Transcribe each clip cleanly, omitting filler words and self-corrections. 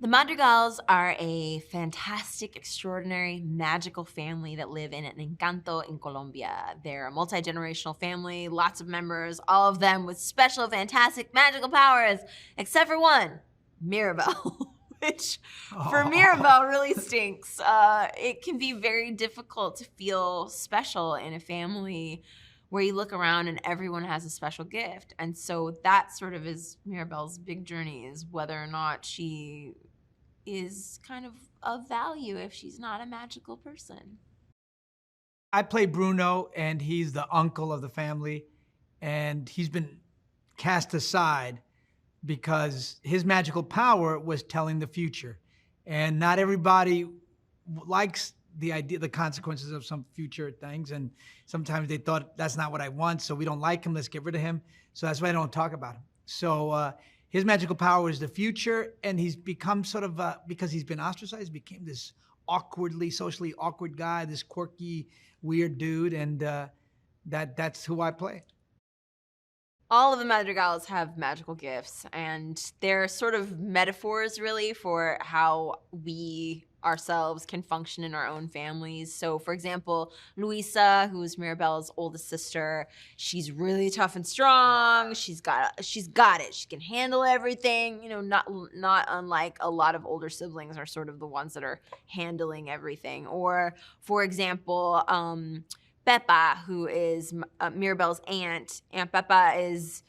The Madrigals are a fantastic, extraordinary, magical family that live in an Encanto in Colombia. They're a multi-generational family, lots of members, all of them with special, fantastic, magical powers, except for one, Mirabel, which for Mirabel really stinks. It can be very difficult to feel special in a family where you look around and everyone has a special gift. And so that sort of is Mirabel's big journey, is whether or not she is kind of value if she's not a magical person. I play Bruno, and he's the uncle of the family, and he's been cast aside because his magical power was telling the future. And not everybody likes the idea, the consequences of some future things. And sometimes they thought, that's not what I want, so we don't like him, let's get rid of him. So that's why I don't talk about him. So his magical power is the future, and he's become sort of, because he's been ostracized, became this socially awkward guy, this quirky, weird dude, and that's who I play. All of the Madrigals have magical gifts, and they're sort of metaphors, really, for how we ourselves can function in our own families. So, for example, Luisa, who's Mirabel's oldest sister, she's really tough and strong. She's got it. She can handle everything. You know, not unlike a lot of older siblings are sort of the ones that are handling everything. Or, for example, Pepa, who is Mirabel's aunt. Aunt Pepa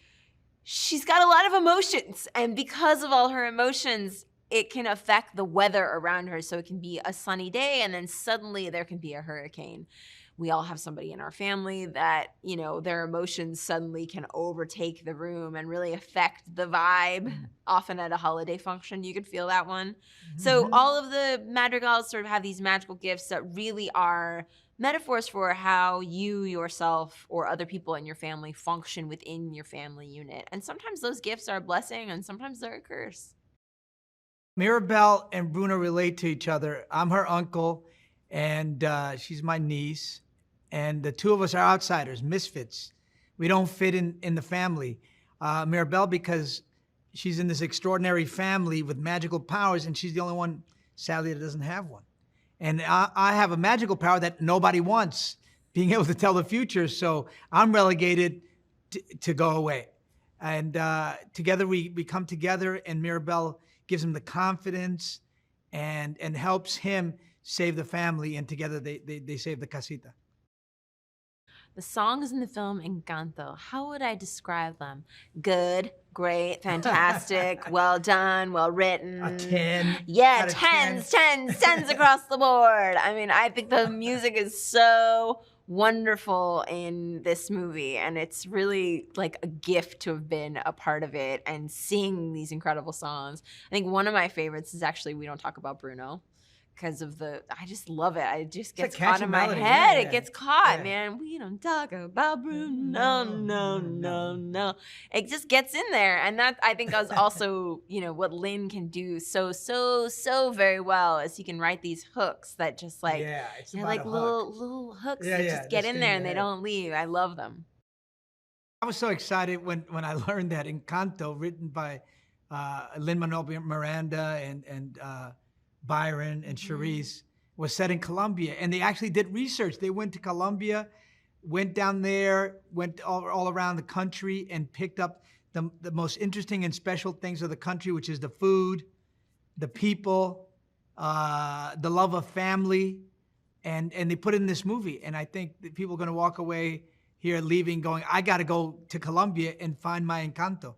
she's got a lot of emotions, and because of all her emotions, it can affect the weather around her. So it can be a sunny day, and then suddenly there can be a hurricane. We all have somebody in our family that, you know, their emotions suddenly can overtake the room and really affect the vibe. Often at a holiday function, you could feel that one. So all of the Madrigals sort of have these magical gifts that really are metaphors for how you yourself or other people in your family function within your family unit. And sometimes those gifts are a blessing, and sometimes they're a curse. Mirabel and Bruno relate to each other. I'm her uncle, and she's my niece. And the two of us are outsiders, misfits. We don't fit in the family. Mirabel, because she's in this extraordinary family with magical powers, and she's the only one, sadly, that doesn't have one. And I have a magical power that nobody wants, being able to tell the future. So I'm relegated to go away. And together we come together, and Mirabel gives him the confidence and helps him save the family, and together they save the casita. The songs in the film Encanto, how would I describe them? Good, great, fantastic, well done, well written. A 10. Yeah, Out of 10s across the board. I mean, I think the music is so wonderful in this movie, and it's really like a gift to have been a part of it and sing these incredible songs. I think one of my favorites is actually We Don't Talk About Bruno, because of I just love it. It just gets caught in my head. It gets caught, man. We don't talk about Bruno, no. It just gets in there. And that, I think, is also, you know, what Lin can do so very well, is he can write these hooks that just like, it's like little hooks that just get in there and they don't leave. I love them. I was so excited when I learned that Encanto, written by Lin-Manuel Miranda and Byron and Charisse, was set in Colombia. And they actually did research. They went to Colombia, went down there, went all around the country, and picked up the most interesting and special things of the country, which is the food, the people, the love of family, and they put it in this movie. And I think that people are going to walk away here leaving going, I got to go to Colombia and find my Encanto.